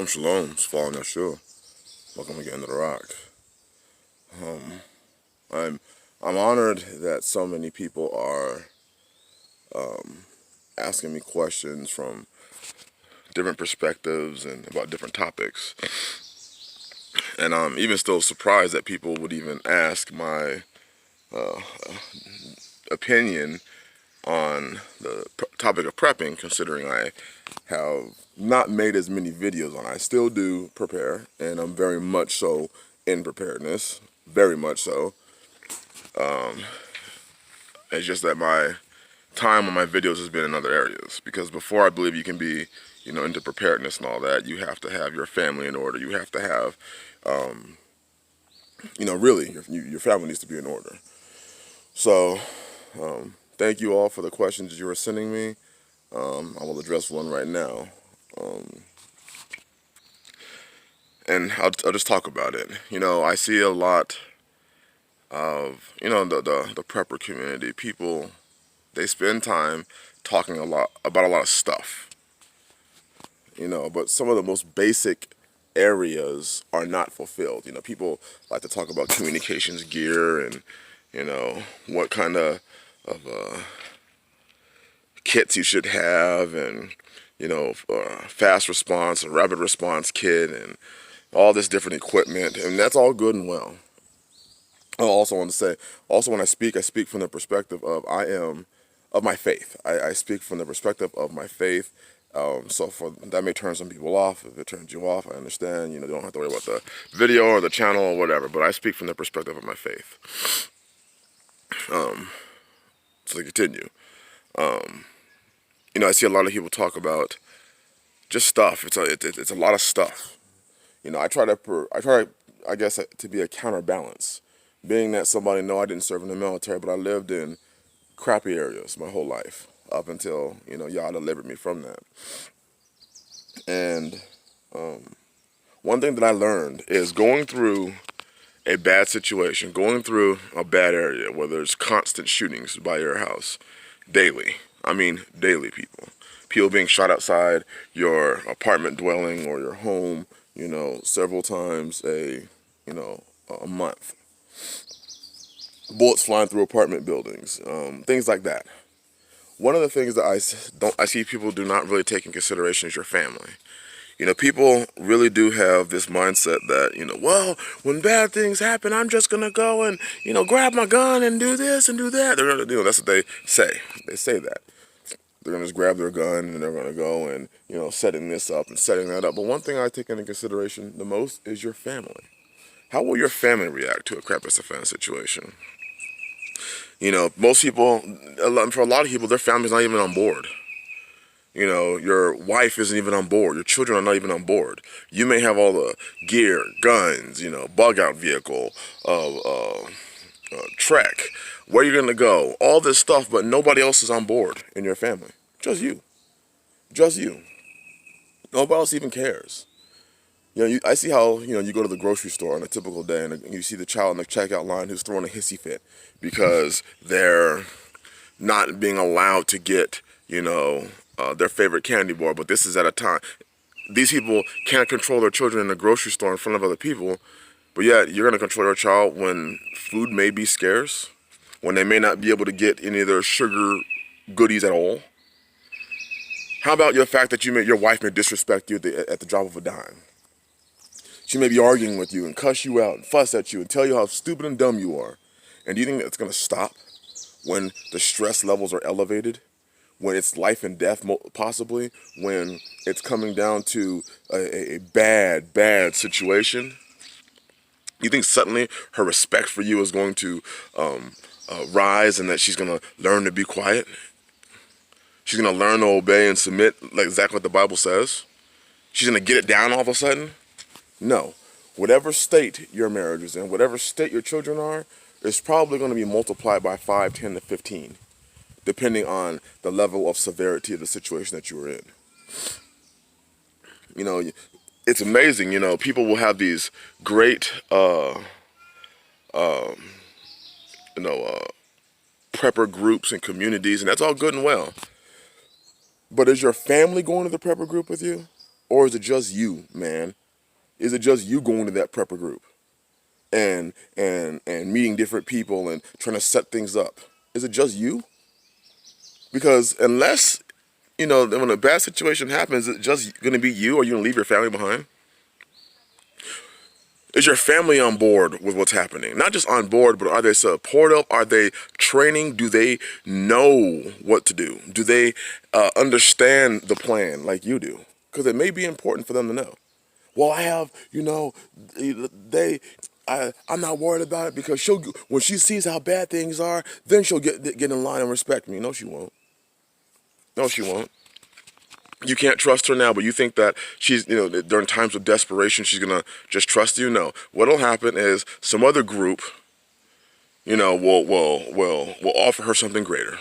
Shalom, it's following Yahshua. Welcome again to the Rock. I'm honored that so many people are asking me questions from different perspectives and about different topics. And I'm even still surprised that people would even ask my opinion on the topic of prepping, considering I have not made as many videos on it. I still do prepare, and I'm very much so in preparedness, very much so. It's just that my time on my videos has been in other areas, because before I believe you can be, into preparedness and all that, you have to have your family in order. You have to have, really, your family needs to be in order. So, thank you all for the questions that you are sending me. I will address one right now. And I'll just talk about it. I see a lot of, the prepper community. People, they spend time talking about a lot of stuff. But some of the most basic areas are not fulfilled. People like to talk about communications gear and, what kind of kits you should have, and, fast response, a rapid response kit, and all this different equipment, and that's all good and well. I also want to say, when I speak from the perspective of my faith. I speak from the perspective of my faith. So that may turn some people off. If it turns you off, I understand. You don't have to worry about the video or the channel or whatever. But I speak from the perspective of my faith. So to continue, I see a lot of people talk about just stuff. It's a lot of stuff. I try, I guess, to be a counterbalance. Being that somebody, no, I didn't serve in the military, but I lived in crappy areas my whole life up until, Yah delivered me from that. And one thing that I learned is going through a bad situation, going through a bad area where there's constant shootings by your house daily. I mean, daily, people. People being shot outside your apartment dwelling or your home, several times a month. Bullets flying through apartment buildings, things like that. One of the things that I see people do not really take in consideration is your family. People really do have this mindset that, well, when bad things happen, I'm just going to go and, grab my gun and do this and do that. They're going to, that's what they say. They say that. They're going to just grab their gun and they're going to go and, setting this up and setting that up. But one thing I take into consideration the most is your family. How will your family react to a crap-as-a-fan situation? Most people, for a lot of people, their family's not even on board. Your wife isn't even on board. Your children are not even on board. You may have all the gear, guns, bug-out vehicle, trek, where you're going to go, all this stuff, but nobody else is on board in your family. Just you. Just you. Nobody else even cares. I see how, you go to the grocery store on a typical day and you see the child in the checkout line who's throwing a hissy fit because they're not being allowed to get, their favorite candy bar, but this is at a time. These people can't control their children in the grocery store in front of other people, but yet you're going to control your child when food may be scarce, when they may not be able to get any of their sugar goodies at all. How about your fact that your wife may disrespect you at the drop of a dime? She may be arguing with you and cuss you out and fuss at you and tell you how stupid and dumb you are. And do you think that's going to stop when the stress levels are elevated? When it's life and death, possibly? When it's coming down to a bad situation? You think suddenly her respect for you is going to rise and that she's going to learn to be quiet? She's going to learn to obey and submit like exactly what the Bible says? She's going to get it down all of a sudden? No. Whatever state your marriage is in, whatever state your children are, it's probably going to be multiplied by 5, 10 to 15, depending on the level of severity of the situation that you are in. It's amazing, people will have these great, prepper groups and communities, and that's all good and well. But is your family going to the prepper group with you? Or is it just you, man? Is it just you going to that prepper group and meeting different people and trying to set things up? Is it just you? Because unless, when a bad situation happens, is it just going to be you, or you going to leave your family behind? Is your family on board with what's happening? Not just on board, but are they supportive? Are they training? Do they know what to do? Do they understand the plan like you do? Because it may be important for them to know. Well, I have, I'm not worried about it because when she sees how bad things are, then she'll get in line and respect me. No, she won't. No, she won't. You can't trust her now, but you think that she's, during times of desperation, she's going to just trust you? No. What'll happen is some other group, will offer her something greater.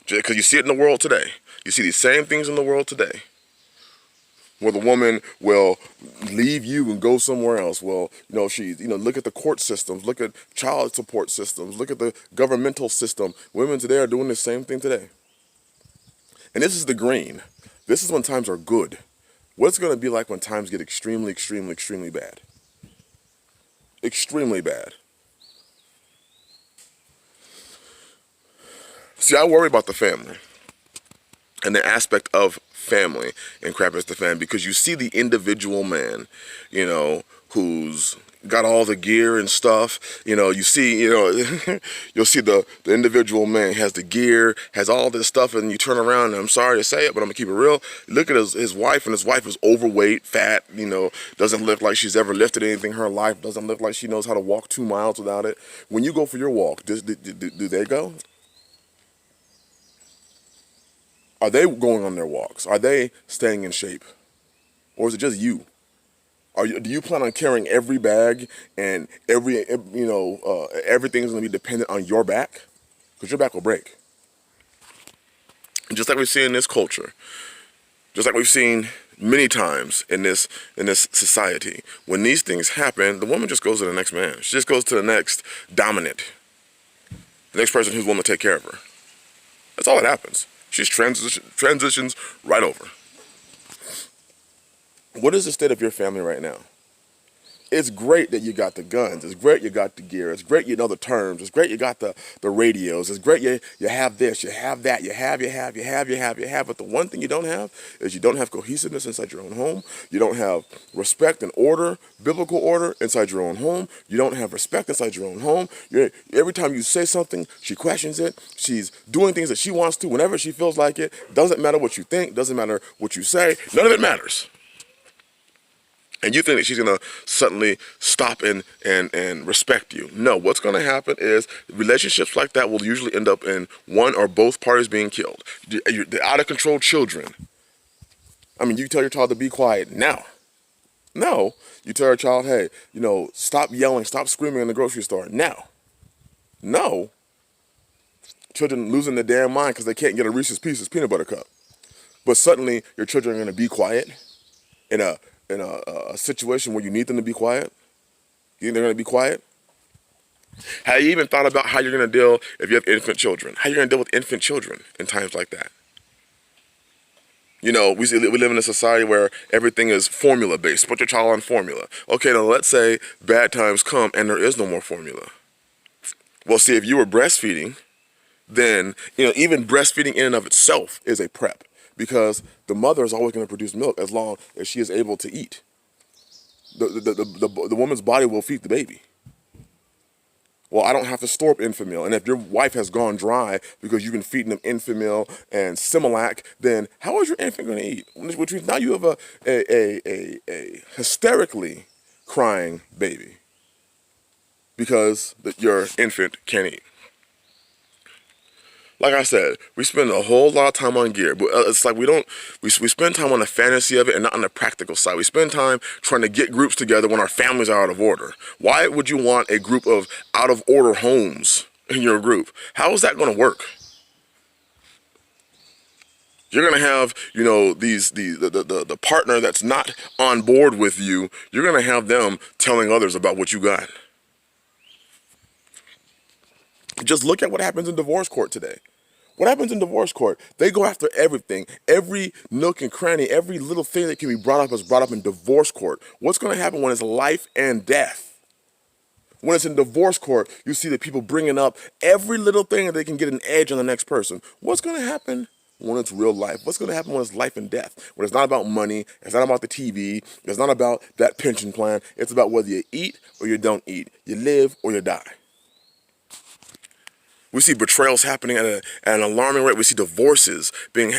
Because you see it in the world today. You see these same things in the world today, where the woman will leave you and go somewhere else. Well, look at the court systems, look at child support systems, look at the governmental system. Women today are doing the same thing today. And this is the green. This is when times are good. What's it going to be like when times get extremely, extremely, extremely bad? Extremely bad. See, I worry about the family and the aspect of family in Crap Is the Fan, because you see the individual man, who's got all the gear and stuff. You see, you'll see the individual man has the gear, has all this stuff, and you turn around, and I'm sorry to say it, but I'm gonna keep it real. Look at his wife, and his wife is overweight, fat, doesn't look like she's ever lifted anything in her life, doesn't look like she knows how to walk 2 miles without it. When you go for your walk, do they go? Are they going on their walks? Are they staying in shape? Or is it just you? Do you plan on carrying every bag and everything's going to be dependent on your back? Because your back will break. And just like we've seen in this culture, just like we've seen many times in this society, when these things happen, the woman just goes to the next man. She just goes to the next dominant, the next person who's willing to take care of her. That's all that happens. She transitions right over. What is the state of your family right now? It's great that you got the guns. It's great you got the gear. It's great you know the terms. It's great you got the radios. It's great you have this, you have that, you have. But the one thing you don't have is you don't have cohesiveness inside your own home. You don't have respect and order, biblical order inside your own home. You don't have respect inside your own home. Every time you say something, she questions it. She's doing things that she wants to whenever she feels like it. Doesn't matter what you think. Doesn't matter what you say. None of it matters. And you think that she's going to suddenly stop and respect you. No, what's going to happen is relationships like that will usually end up in one or both parties being killed. The out-of-control children. I mean, you tell your child to be quiet now. No, you tell your child, hey, stop yelling, stop screaming in the grocery store now. No. Children losing their damn mind because they can't get a Reese's Pieces peanut butter cup. But suddenly your children are going to be quiet in a situation where you need them to be quiet. You think they're going to be quiet? Have you even thought about how you're going to deal if you have infant children? How you're going to deal with infant children in times like that? We live in a society where everything is formula-based. Put your child on formula. Okay, now let's say bad times come and there is no more formula. Well, see, if you were breastfeeding, then, even breastfeeding in and of itself is a prep. Because the mother is always going to produce milk as long as she is able to eat. The woman's body will feed the baby. Well, I don't have to store up Enfamil. And if your wife has gone dry because you've been feeding them Enfamil and Similac, then how is your infant going to eat? Which means now you have a hysterically crying baby because your infant can't eat. Like I said, we spend a whole lot of time on gear, but it's like we spend time on the fantasy of it and not on the practical side. We spend time trying to get groups together when our families are out of order. Why would you want a group of out of order homes in your group? How is that going to work? You're going to have, the partner that's not on board with you, you're going to have them telling others about what you got. Just look at what happens in divorce court today. What happens in divorce court? They go after everything, every nook and cranny, every little thing that can be brought up is brought up in divorce court. What's going to happen when it's life and death? When it's in divorce court, you see the people bringing up every little thing that they can get an edge on the next person. What's going to happen when it's real life? What's going to happen when it's life and death? When it's not about money, it's not about the TV, it's not about that pension plan. It's about whether you eat or you don't eat, you live or you die. We see betrayals happening at an alarming rate. We see divorces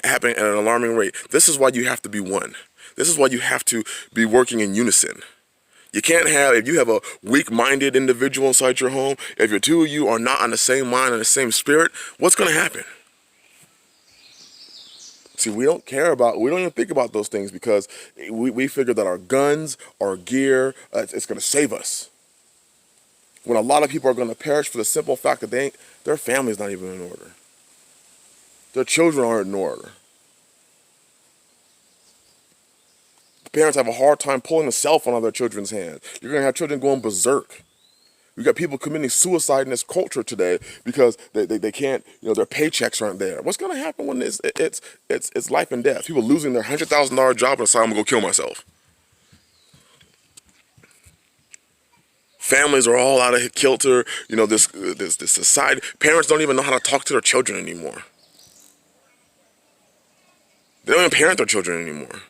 happening at an alarming rate. This is why you have to be one. This is why you have to be working in unison. You can't have, if you have a weak-minded individual inside your home, if the two of you are not on the same mind and the same spirit, what's going to happen? See, we don't even think about those things because we figure that our guns, our gear, it's going to save us. When a lot of people are going to perish for the simple fact that their family's not even in order. Their children aren't in order. Parents have a hard time pulling a cell phone out of their children's hands. You're going to have children going berserk. You got people committing suicide in this culture today because they can't, their paychecks aren't there. What's going to happen when it's life and death? People losing their $100,000 job and decide I'm going to go kill myself. Families are all out of kilter. This society. Parents don't even know how to talk to their children anymore. They don't even parent their children anymore.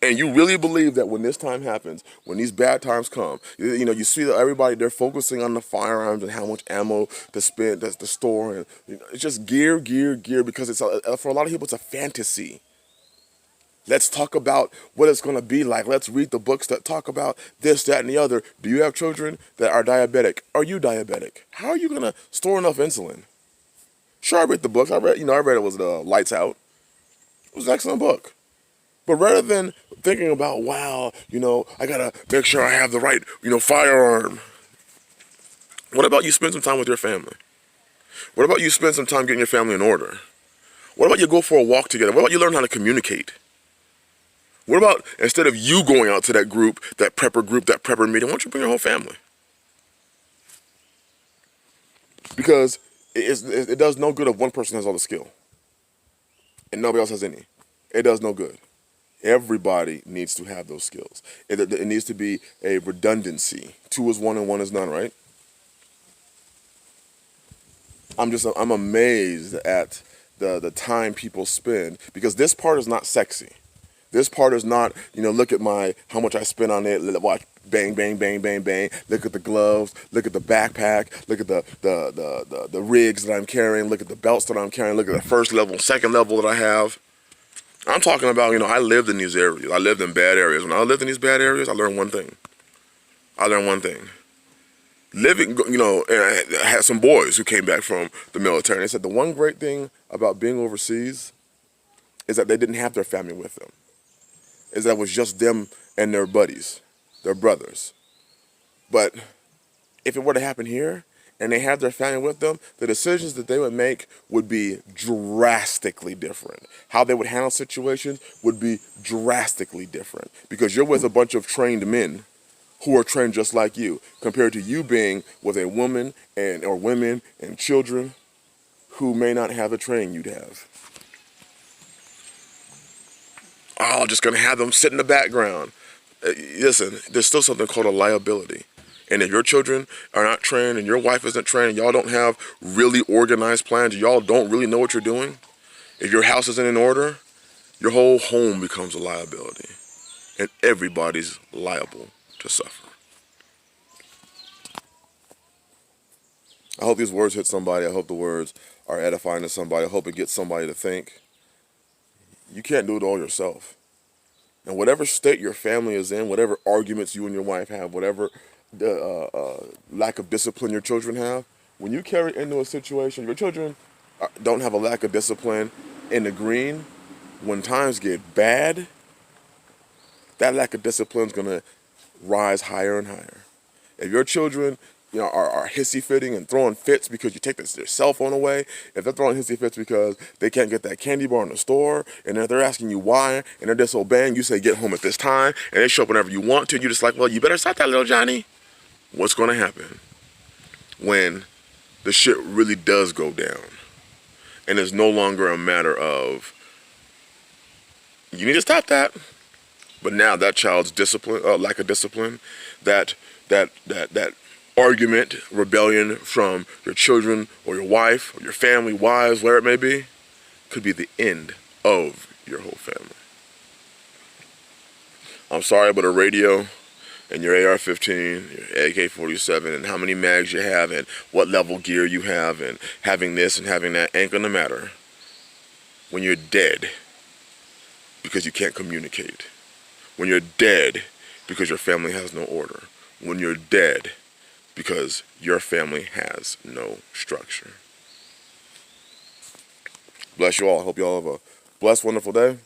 And you really believe that when this time happens, when these bad times come, you see that everybody, they're focusing on the firearms and how much ammo to spend, that's the store, and it's just gear, because for a lot of people, it's a fantasy. Let's talk about what it's going to be like. Let's read the books that talk about this, that, and the other. Do you have children that are diabetic? Are you diabetic? How are you going to store enough insulin? Sure, I read the books. I read it was Lights Out. It was an excellent book. But rather than thinking about, wow, I got to make sure I have the right, firearm. What about you spend some time with your family? What about you spend some time getting your family in order? What about you go for a walk together? What about you learn how to communicate? What about, instead of you going out to that group, that prepper meeting, why don't you bring your whole family? Because it does no good if one person has all the skill and nobody else has any. It does no good. Everybody needs to have those skills. It needs to be a redundancy. 2 is 1 and 1 is none, right? I'm amazed at the time people spend, because this part is not sexy. This part is not, look at how much I spent on it. Watch, bang, bang, bang, bang, bang. Look at the gloves. Look at the backpack. Look at the rigs that I'm carrying. Look at the belts that I'm carrying. Look at the first level, second level that I have. I'm talking about, I lived in these areas. I lived in bad areas. When I lived in these bad areas, I learned one thing. Living, and I had some boys who came back from the military, and they said the one great thing about being overseas is that they didn't have their family with them. Is that it was just them and their buddies, their brothers. But if it were to happen here, and they had their family with them, the decisions that they would make would be drastically different. How they would handle situations would be drastically different, because you're with a bunch of trained men who are trained just like you, compared to you being with a woman or women and children who may not have the training you'd have. Oh, just gonna have them sit in the background. Listen, there's still something called a liability. And if your children are not trained and your wife isn't trained, y'all don't have really organized plans, y'all don't really know what you're doing, if your house isn't in order, your whole home becomes a liability. And everybody's liable to suffer. I hope these words hit somebody. I hope the words are edifying to somebody. I hope it gets somebody to think. You can't do it all yourself. And whatever state your family is in, whatever arguments you and your wife have, whatever lack of discipline your children have, when you carry into a situation, your children don't have a lack of discipline in the green. When times get bad, that lack of discipline is going to rise higher and higher. If your children are hissy-fitting and throwing fits because you take their cell phone away, if they're throwing hissy fits because they can't get that candy bar in the store, and if they're asking you why, and they're disobeying, you say get home at this time, and they show up whenever you want to, and you're just like, well, you better stop that, little Johnny. What's going to happen when the shit really does go down? And it's no longer a matter of, you need to stop that. But now that child's discipline, lack of discipline, that argument, rebellion from your children or your wife or your family, wives, whatever it may be, could be the end of your whole family. I'm sorry, but a radio and your AR-15, your AK-47, and how many mags you have, and what level gear you have, and having this and having that ain't gonna matter when you're dead because you can't communicate. When you're dead because your family has no order. When you're dead because your family has no structure. Bless you all. I hope you all have a blessed, wonderful day.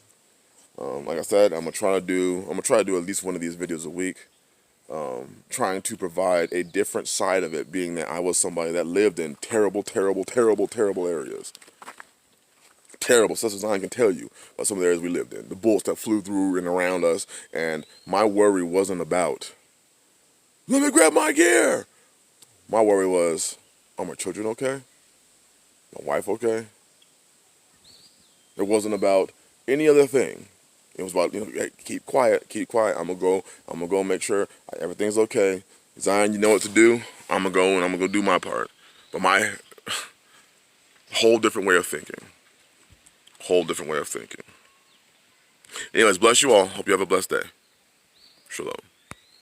Like I said, I'm gonna try to do at least one of these videos a week. Trying to provide a different side of it, being that I was somebody that lived in terrible areas. Terrible, such as I can tell you about some of the areas we lived in. The bullets that flew through and around us, and my worry wasn't about, let me grab my gear. My worry was, are my children okay? My wife okay? It wasn't about any other thing. It was about, hey, keep quiet. I'm gonna go make sure everything's okay. Zion, you know what to do. I'm gonna go and I'm gonna go do my part. But my whole different way of thinking. Anyways, bless you all. Hope you have a blessed day. Shalom.